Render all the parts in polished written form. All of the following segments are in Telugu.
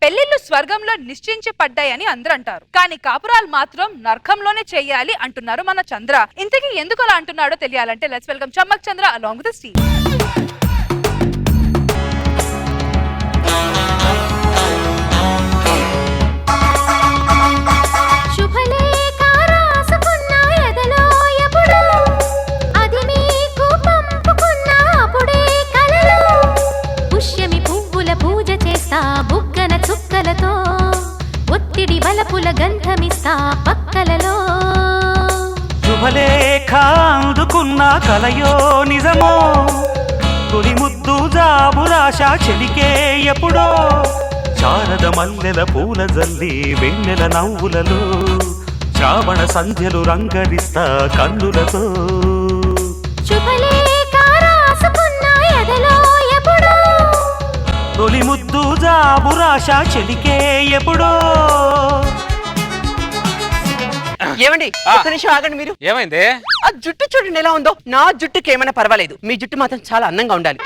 పెళ్లిళ్లు స్వర్గంలో నిశ్చయించబడ్డాయని అందరూ అంటారు, కానీ కాపురాలు మాత్రం నరకంలోనే చేయాలి అంటున్నారు మన చంద్ర. ఇంతకీ ఎందుకు అలా అంటున్నాడో తెలియాలంటే let's welcome Chammak Chandra along with the team. బుగ్గన చుక్కలతో ఒత్తిడి బలపుల గంధమిస్తా పక్కలలో శుభలేఖ అందుకున్న కలయో నిజమో తొలి ముద్దు జాబురాశ చెలికే ఎప్పుడో శారద మల్లెల పూల జల్లి వెన్నెల నవ్వులలో శ్రావణ సంధ్యలు రంగరిస్తా కన్నులతో తొలి ముద్దు జాబురాశ చెలికే ఎప్పుడో. ఏమండి ఒక్క నిమిషం ఆగండి. మీరు ఏమైంది? ఆ జుట్టు చూడండి ఎలా ఉందో. నా జుట్టుకి ఏమైనా పర్వాలేదు, మీ జుట్టు మాత్రం చాలా అందంగా ఉండాలి.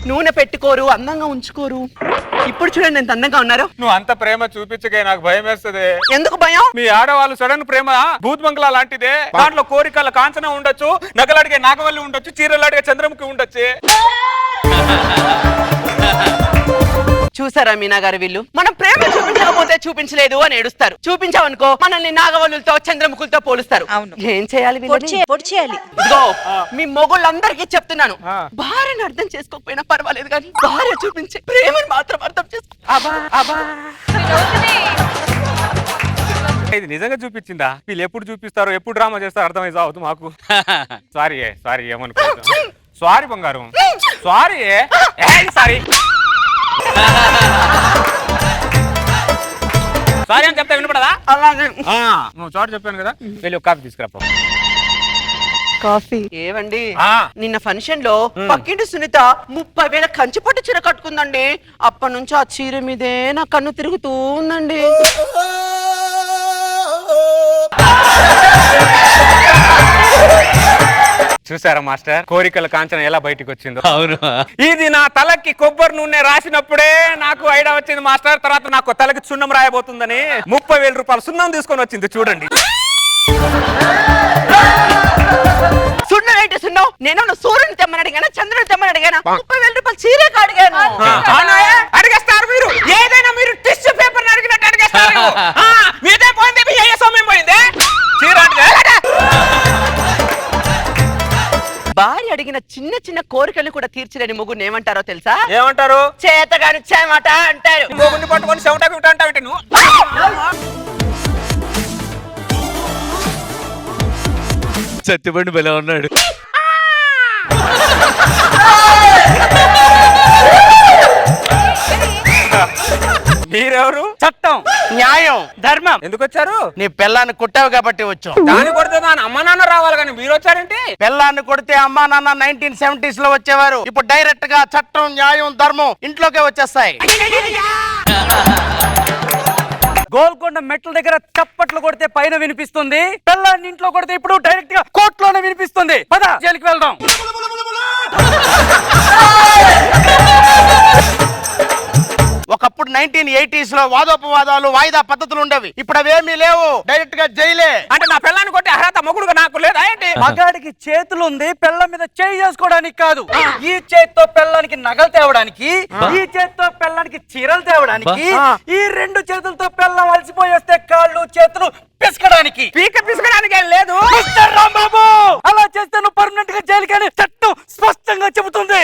నూనె పెట్టుకోరు, అందంగా ఉంచుకోరు. ఇప్పుడు చూడండి ఎంత అందంగా ఉన్నారు. నువ్వు అంత ప్రేమ చూపించకే నాకు భయం వేస్తుంది. ఎందుకు భయం? మీ ఆడవాళ్ళు సడన్ ప్రేమ భూత్ బంగ్లా లాంటిదే. దాంట్లో కోరికల కాంచన ఉండొచ్చు, నగలడిగే నాగవల్లి ఉండొచ్చు, చీరలు అడిగే చంద్రముఖి ఉండొచ్చు. చూసారా మీనా గారు, వీళ్ళు మనం ప్రేమ చూపించకపోతే చూపించలేదు అని ఏడుస్తారు, చూపించామనుకో మనల్ని నాగవల్లులతో చంద్రముఖులతో పోలుస్తారు. ఏం చేయాలి? ఇదిగో మీ మొగుళ్ళందరికీ చెప్తున్నాను, భార్యను అర్థం చేసుకోకపోయినా పర్వాలేదు కానీ భార్య చూపించే ప్రేమను మాత్రం అర్థం చేసుకో. ఇది నిజంగా చూపించిందా? వీళ్ళు ఎప్పుడు చూపిస్తారో, ఎప్పుడు డ్రామా చేస్తారో అర్థమైంది అవుతుంది మాకు. సారీ ఏమనుకో. సారీ బంగారం, సారీ సారీ సారీ అని చెప్తా వినపడదా? అలాగే సారీ చెప్పాను కదా. వెళ్ళి ఒక కాఫీ తీసుకురా. కాఫీ ఏవండి? నిన్న ఫంక్షన్ లో పక్కింటి సునీత 30,000 కంచిపట్టు చీర కట్టుకుందండి. అప్పటి నుంచి ఆ చీర మీదే నా కన్ను తిరుగుతూ ఉందండి. చూసారా మాస్టర్, కోరికల కాంచన ఎలా బయటకు వచ్చిందో? అవును, ఇది నా తలకి కొబ్బరి నూనె రాసినప్పుడే నాకు ఐడియా వచ్చింది మాస్టర్. తర్వాత నాకు తలకి సున్నం రాయబోతుందని 30,000 రూపాయలు సున్నం తీసుకొని వచ్చింది. చూడండి సున్నం ఏంటి సున్నం? నేను సూర్యుని తెమ్మని అడిగానా, చంద్రుని తెమ్మని అడిగానా? 30,000 రూపాయలు చీరే అడిగాను. అడిగేస్తారు మీరు, ఏదైనా మీరు టిష్యూ పేపర్ అడిగినట్టు అడిగేస్తారు. మీదే పోయింది, మీ అయ్యే సొమ్యం పోయింది. చీర భార్య అడిగిన చిన్న చిన్న కోరికలు కూడా తీర్చలేని మొగుడిని ఏమంటారో తెలుసా? ఏమంటారు? చేతగాని చేమాట అంటారు. మొగుడిని పట్టుకొని చెమట అంటావు నువ్వు. సత్యపండు బెల ఉన్నాడు. మీరెవరు? చట్టం, న్యాయం, ధర్మం. ఎందుకు వచ్చారు? నీ పెళ్ళాన్ని కొట్టావు కాబట్టి వచ్చావు. దాన్ని కొడితే దాని అమ్మ నాన్న రావాలి, కానీ మీరు వచ్చారంటే? పెళ్ళాన్ని కొడితే అమ్మా నాన్న 1970s లో వచ్చేవారు. ఇప్పుడు డైరెక్ట్ గా చట్టం, న్యాయం, ధర్మం ఇంట్లోకే వచ్చేస్తాయి. గోల్కొండ మెట్ల దగ్గర చప్పట్లు కొడితే పైన వినిపిస్తుంది, పెళ్ళాన్ని ఇంట్లో కొడితే ఇప్పుడు డైరెక్ట్ గా కోర్టులోనే వినిపిస్తుంది. పద జైలుకి వెళ్దాం. ఒకప్పుడు 1980s లో వాదోపవాదాలు, వాయిదా పద్ధతులు ఉండేవి. ఇప్పుడు అవేమీ లేవు, డైరెక్ట్ గా జైలే. అంటే నా పెళ్ళాన్ని కొట్టి అర్హత మొగుడుగా నాకు లేదా ఏంటి? మగాడికి చేతులు ఉంది, పెళ్ళ మీద చేయి చేసుకోవడానికి కాదు. ఈ చేతితో పెళ్ళానికి నగలు తేవడానికి, ఈ చేతితో పెళ్ళానికి చీరలు తేవడానికి, ఈ 2 చేతులతో పెళ్ళం అలసిపోయి వస్తే కాళ్ళు చేతులు పిసకడానికి. పిసకడానికి లేదు రాంబాబు, అలా చేస్తే నువ్వు పర్మనెంట్ గా జైలుకని చట్టం స్పష్టంగా చెబుతుంది.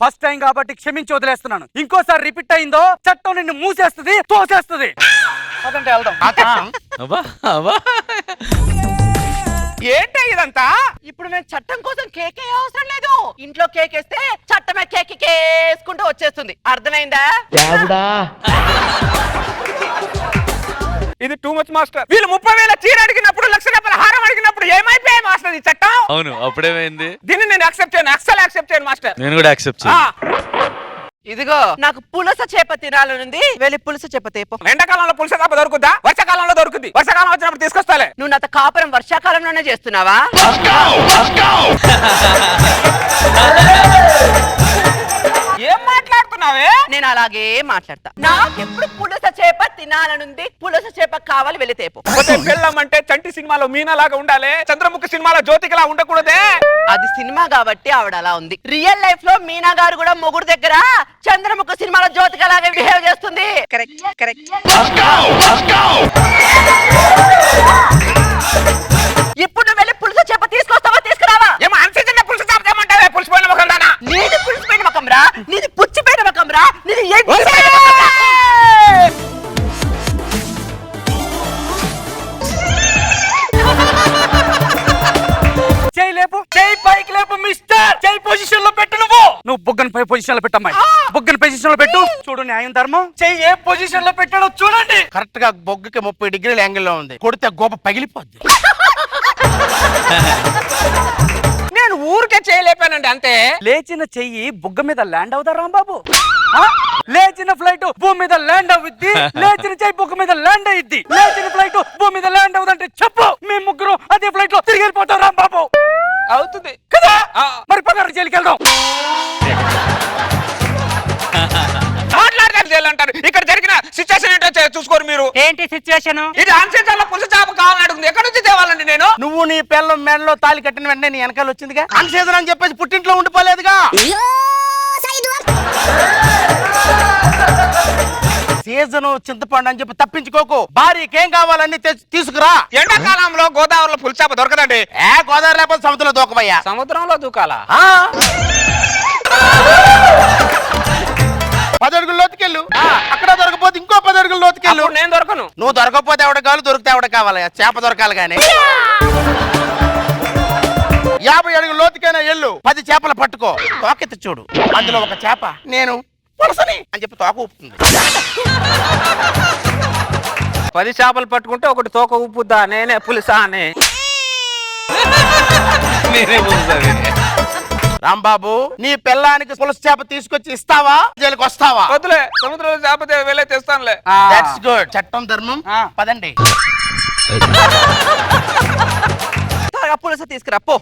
ఫస్ట్ టైం కాబట్టి క్షమించి వదిలేస్తున్నాను. ఇంకోసారి రిపీట్ అయిందో చట్టం నిన్ను మూసేస్తుంది, తోసేస్తుంది. అదంటే వెళ్దాం. ఏంటి ఇదంతా? ఇప్పుడు మేము చట్టం కోసం కేకే అవసరం లేదు. ఇంట్లో కేకేస్తే చట్టమే కేకేసుకుంటూ వచ్చేస్తుంది. అర్థమైందా? ఇది టూ మచ్ మాస్టర్. వీళ్ళు 30,000 చీర అడిగినప్పుడు, 1,00,000 హారం అడిగినప్పుడు ఏమైపోయాయి మాస్టర్ ఈ చట్టం? అవును, అప్పుడేమైంది? దీన్ని నేను యాక్సెప్ట్ చేయను, అస్సలు యాక్సెప్ట్ చేయను మాస్టర్. నేను కూడా యాక్సెప్ట్ చేయను. ఇదిగో నాకు పులస చేప తినాలనుంది, వెళ్ళి పులస చేప తేపో. ఎండాకాలంలో పులుసు చేప దొరుకుద్దా? వర్షాకాలంలో దొరుకుద్ది. వర్షాకాలం వచ్చినప్పుడు తీసుకొస్తాలే. నువ్వు నాతో కాపురం వర్షాకాలంలోనే చేస్తున్నావా? ఏం మాట్లాడుతున్నావే? నేను అలాగే మాట్లాడతా. నాకెప్పుడు పులస చేప తినాలనుంది, పులస చేప కావాలి, వెళ్ళి తేపో. పెళ్ళం అంటే చంటి సినిమాలో మీనా లాగా ఉండాలి, చంద్రముఖి సినిమాలో జ్యోతికలా ఉండకూడదే. అది సినిమా కాబట్టి ఆవిడ అలా ఉంది. రియల్ లైఫ్ లో మీనా గారు కూడా మొగుడు దగ్గర చంద్రముఖి సినిమాలో జ్యోతిక లాగా బిహేవ్ చేస్తుంది. Correct correct. ఇప్పుడు నువ్వు వెళ్ళి పులుసు చేప తీసుకొస్తావా తీసుకురావా? ఏమో అన్సిజన్ పులుసు చేప ఏమంటావే? పులిసిపోయిన ముఖం దానా? నీది పులిసిపోయిన ముఖం రా, నీది పుచ్చిపోయిన ముఖం రా, నీది చెయ్యి లేపు, చెయ్యి పైకి లేపు మిస్టర్. చెయ్యి పొజిషన్ లో పెట్టు. నువ్వు బుగ్గన పై పొజిషన్ లో పెట్టమ్మాయి. బుగ్గన పొజిషన్ లో పెట్టు. చూడు న్యాయం ధర్మం. చెయ్యి ఏ పొజిషన్ లో పెట్టాడో చూడండి. కరెక్ట్ గా బొగ్గకి 30 డిగ్రీల యాంగిల్ లో ఉంది. కొడితే గోప పగిలిపోద్ది. నేను ఊరికే చేయలేపానండి అంతే. లేచిన చెయ్యి బుగ్గ మీద ల్యాండ్ అవుతా రాంబాబు. లేచిన ఫ్లైట్ భూమి మీద ల్యాండ్ అవుద్ది, లేచిన చెయ్యి బుగ్గ మీద ల్యాండ్ అయ్యిద్ది. లేచిన ఫ్లైట్ భూమి మీద ల్యాండ్ అవుదంటే చెప్పు, మేము ముగ్గురు అదే ఫ్లైట్ లో తిరిగి వెళ్ళిపోతాం రాంబాబు. అవుతుంది కదా? మరి పదహారు జైలుకి వెళ్దాం. మాట్లాడతారు జైలు అంటారు. ఇక్కడ జరిగిన సిచ్యువేషన్ ఏంటో చూసుకోరు మీరు. ఏంటి సిచ్యువేషన్? ఇది అన్సిజన్ లో పులుసు చేప కావాలని అడుగుతుంది. ఎక్కడి నుంచి తేవాలండి నేను? నువ్వు నీ పిల్లం మెడలో తాళి కట్టిన వెంటనే నీ వెనకాల వచ్చిందిగా. అన్సీజన్ అని చెప్పేసి పుట్టింట్లో ఉండిపోలేదుగా. సీజను చింతపండు అని చెప్పి తప్పించుకోకు. భార్యకి ఏం కావాలన్నీ తీసుకురా. ఎండాకాలంలో గోదావరిలో పులుసు చేప దొరకదండి. గోదావరి లేకపోతే సముద్రంలో దూకబయ్యా. సముద్రంలో దూకాలా? 10 అడుగుల లోతుకెళ్ళు. అక్కడ దొరకపోతే ఇంకో 10 అడుగుల లోతుకెళ్ళు. అప్పుడు నేను దొరకను. నువ్వు దొరకపోతే ఎవడ కావాలి, దొరికితే ఎవడ కావాలి. చేప దొరకాలి గానీ. 50 అడుగుల లోతుకైనా ఎల్లు, 10 చేపలు పట్టుకో. తోకెత్తి చూడు, అందులో ఒక చేప నేను పులసని అని చెప్పి తోక ఊపుతుంది. 10 చేపలు పట్టుకుంటే ఒకటి తోక ఊపుద్దా? నేనే పులుసా అని. రాంబాబు, నీ పిల్లానికి పులస చేప తీసుకొచ్చి ఇస్తావా, జైలుకి వస్తావా? వద్దులే, సముద్రంలో చేప వెళ్ళే తెస్తానులే. That's good. చట్టం ధర్మం. పదండి. పులస తీసుకురా పో.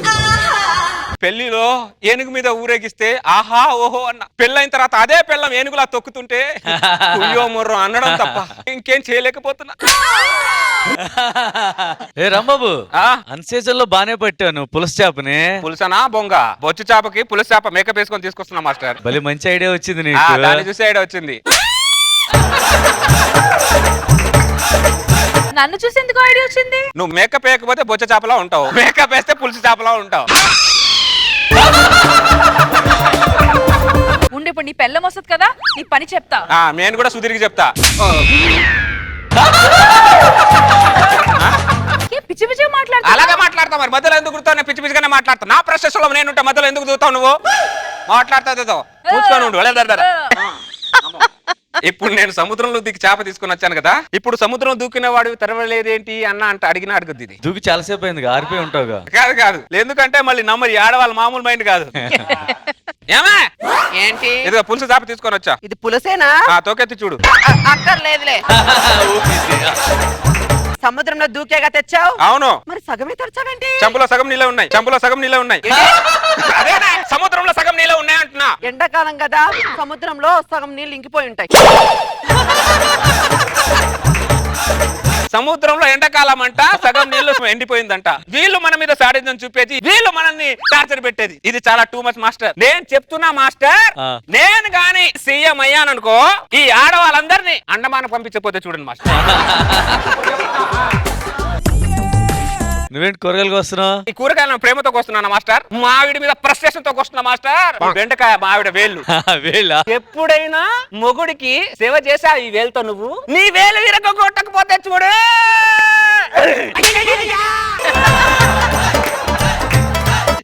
పెళ్లిలో ఏనుగు మీద ఊరేగిస్తే ఆహా ఓహో అన్న, పెళ్ళైన తర్వాత అదే పెళ్ళం ఏనుగులా తొక్కుతుంటే కుయ్యో ముర్రో అనడం తప్ప ఇంకేం చేయలేకపోతున్నా. ఏ రాంబాబు, అన్సీజన్ లో బానే పట్టాను పులస చేపని. పులుసనా బొంగ? బొచ్చు చేపకి పులుసు చేప మేకప్ వేసుకొని తీసుకొస్తున్నా మాస్టర్. భలే మంచి ఐడియా వచ్చింది నీకు. దాన్ని చూసే ఐడియా వచ్చింది. నన్ను చూసి ఎందుకు ఐడియా వచ్చింది? నువ్వు మేకప్ వేయకపోతే బొచ్చ చేపలా ఉంటావు, మేకప్ వేస్తే పులుసు చేపలా ఉంటావు. ఉండి ఇప్పుడు నీ పెళ్ళం వస్తుంది కదా, నీ పని చెప్తా. నేను కూడా సుధీర్కి చెప్తా. పిచ్చి పిచ్చి మాట్లాడతా. అలాగే మాట్లాడతా. మరి మధ్యలో ఎందుకు దూతావు? నేను పిచ్చి పిచ్చిగానే మాట్లాడతా. నా ప్రశ్నలో నేనుంటే మధ్యలో ఎందుకు దూతావు నువ్వు? మాట్లాడతా కూర్చొని ఉండు. ఇప్పుడు నేను సముద్రంలో దిగి చేప తీసుకుని వచ్చాను కదా, ఇప్పుడు సముద్రం దూకిన వాడు తెరవలేదేంటి అన్న అంటే అడిగినా అడుగుద్ది. ఇది దూకి చాలాసేపు అయింది, ఆరిపోయి ఉంటావుగా. కాదు ఎందుకంటే మళ్ళీ నమ్మరు, ఆడవాళ్ళ మామూలు మైండ్ కాదు. ఏమే ఏంటి? ఇదిగో పులుసు చేప తీసుకొని వచ్చా. ఇది పులసేనా? తోకెత్తి చూడు. అక్కర్లేదులే. సముద్రంలో దూకేగా తెచ్చావు. అవును. మరి సగమే తెచ్చావేంటి? చెంపులో సగం నీళ్ళే ఉన్నాయి. అదేనా సముద్రంలో సగం నీళ్ళే ఉన్నాయి అంటున్నా. ఎండాకాలం కదా, సముద్రంలో సగం నీళ్ళు ఇంకిపోయి ఉంటాయి. సముద్రంలో ఎండాకాలం అంట, సగం నీళ్లు ఎండిపోయిందంట. వీళ్ళు మన మీద సాడిజం చూపేది, వీళ్ళు మనల్ని టార్చర్ పెట్టేది. ఇది చాలా టూ మచ్ మాస్టర్. నేను చెప్తున్నా మాస్టర్, నేను గాని సీఎం అయ్యాననుకో, ఈ ఆడవాళ్ళందరినీ అండమాన పంపించకపోతే చూడండి మాస్టర్. నువ్వేంటి కూరగాయలకు వస్తున్నావు? ఈ కూరగాయలను ప్రేమతో వస్తున్నాను మాస్టర్. మావిడి మీద ఫ్రస్ట్రేషన్ తో వస్తున్నా మాస్టర్. బెండకాయ మావిడ వేళ్ళు. వేళ్ళ ఎప్పుడైనా మొగుడికి సేవ చేసా ఈ వేలుతో నువ్వు? నీ వేలు విరగొట్టకపోతే చూడు.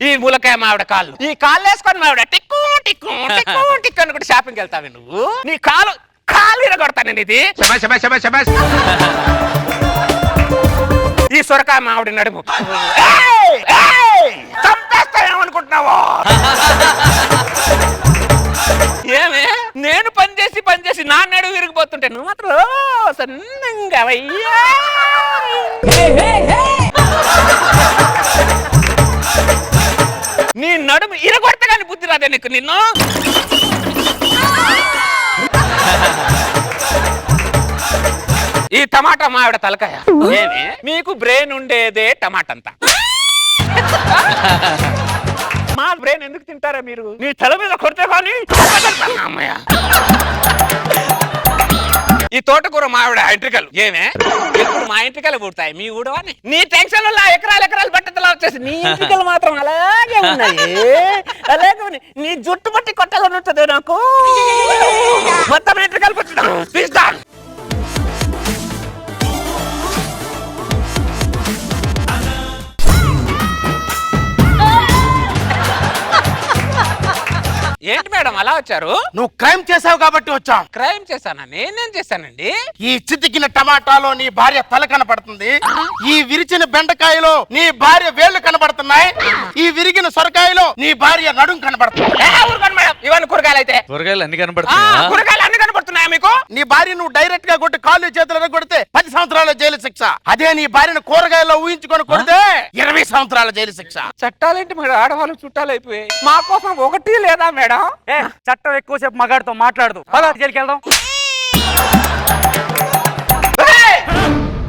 ఈ ములకాయ మావిడ కాళ్ళు, ఈ కాళ్ళు వేసుకొని మావిడ టిక్కు టిక్కు టిక్కు టిక్కు అనుకుంటే షాపింగ్కి వెళ్తావి నువ్వు. నీ కాలు విరగొడతాను నేను. ఇది ఈ సొరకాయ మావిడి నడుము చంపేస్తా ఏమనుకుంటున్నావా? ఏమే నేను పని చేసి నా నడుము విరిగిపోతుంటే నువ్వు మాత్రం సన్నంగా వయ్యా. నీ నడుము ఇరగొడతా కానీ బుద్ధి రాదే నీకు. నిన్ను ఈ టమాటా మావిడ తలకాయ ఏమి మీకు బ్రెయిన్ ఉండేదే టమాటా అంతా. మా బ్రెయిన్ ఎందుకు తింటారా మీరు? నీ తల మీద కొడితే కానీ అమ్మయ్య. ఈ తోటకూర మావిడ ఎంట్రికలు ఏమే ఎప్పుడు మా ఎంట్రికలు పుడతాయి మీ ఊడవని. నీ టెన్షన్ వల్ల ఎకరాలు బట్టతలా వచ్చేసి నీ ఎంట్రికలు మాత్రం అలాగే ఉన్నాయి. అలాగే ఉన్నాయి. నీ జుట్టు పట్టి కొట్టాలని ఉంటుంది నాకు. మొత్తం ఎంట్రికలు పుట్టడం తీస్తా. ఏంటి మేడం అలా వచ్చారు? నువ్వు క్రైమ్ చేసావు కాబట్టి వచ్చాం. క్రైమ్ చేశానా? నేనేం చేశానండి? ఈ చితికిన టమాటాలో నీ భార్య తల కనపడుతుంది, ఈ విరిచిన బెండకాయలో నీ భార్య వేళ్లు కనబడుతున్నాయి, ఈ విరిగిన సొరకాయలో నీ భార్య నడుం కనబడుతుంది. ఇవన్నీ కూరగాయలు అయితే కూరగాయలు అన్ని కనబడుతున్నాయా? కూరగాయలు అన్ని కనబడుతున్నాయా మీకు? నీ భార్య నువ్వు డైరెక్ట్ గా కొట్టి కాళ్ళు చేతులు కొడితే 10 సంవత్సరాల జైలు శిక్ష. అదే నీ భార్యను కూరగాయల్లో ఊహించుకొని కొడితే 20 సంవత్సరాల జైలు శిక్ష. చట్టాలేంటి మేడం? ఆడవాళ్ళు చుట్టాలు అయిపోయాయి. మా కోసం ఒకటి లేదా మేడం? చట్టం ఎక్కువసేపు మగాడితో మాట్లాడదు. పద జైలుకి వెళ్దాం.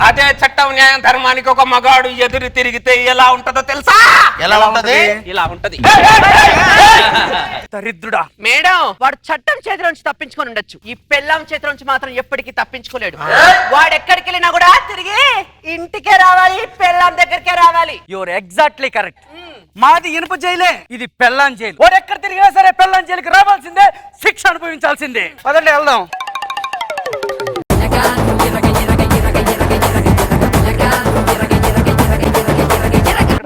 అదే చట్టం న్యాయం ధర్మానికి ఒక మగాడు ఎదురు తిరిగితే ఎలా ఉంటదో తెలుసా? ఎలా ఉంటది? ఇలా ఉంటది. దరిద్రుడా. మేడం వాడు చట్టం చేతిలో నుంచి తప్పించుకొని ఉండొచ్చు, ఈ పెళ్ళాం చేతిలో నుంచి మాత్రం ఎప్పటికీ తప్పించుకోలేడు. వాడు ఎక్కడికి వెళ్ళినా కూడా తిరిగి ఇంటికే రావాలి, పెళ్ళాం దగ్గరికే రావాలి. Your exactly correct. మాది ఇనుప జైలే, ఇది పెళ్ళాం జైలు. వాడు ఎక్కడ తిరిగినా సరే పెళ్ళాం జైలుకి రావాల్సిందే, శిక్ష అనుభవించాల్సిందే. పదండి వెళ్దాం.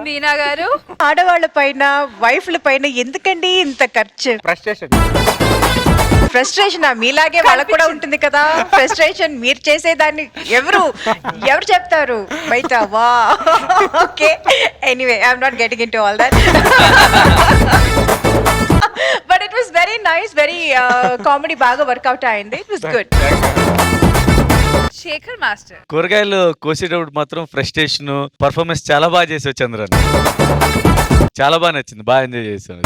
మీనా గారు, ఆడవాళ్ళ పైన వైఫ్ల పైన ఎందుకండి ఇంత ఖర్చు? ఫ్రస్ట్రేషన్ మీలాగే వాళ్ళకు కూడా ఉంటుంది కదా. ఫ్రస్ట్రేషన్ మీరు చేసేదాన్ని ఎవరు చెప్తారు బయట? వా okay, anyway I'm not getting into all that. But it was very nice, very comedy బాగా వర్కౌట్ అయింది. It was good. Shekhar master, కూరగాయలు కోసేటప్పుడు మాత్రం ఫ్రస్ట్రేషన్ పర్ఫార్మెన్స్ చాలా బాగా చేసావు చంద్రన్. చాలా బాగా నచ్చింది, బాగా ఎంజాయ్ చేశాను.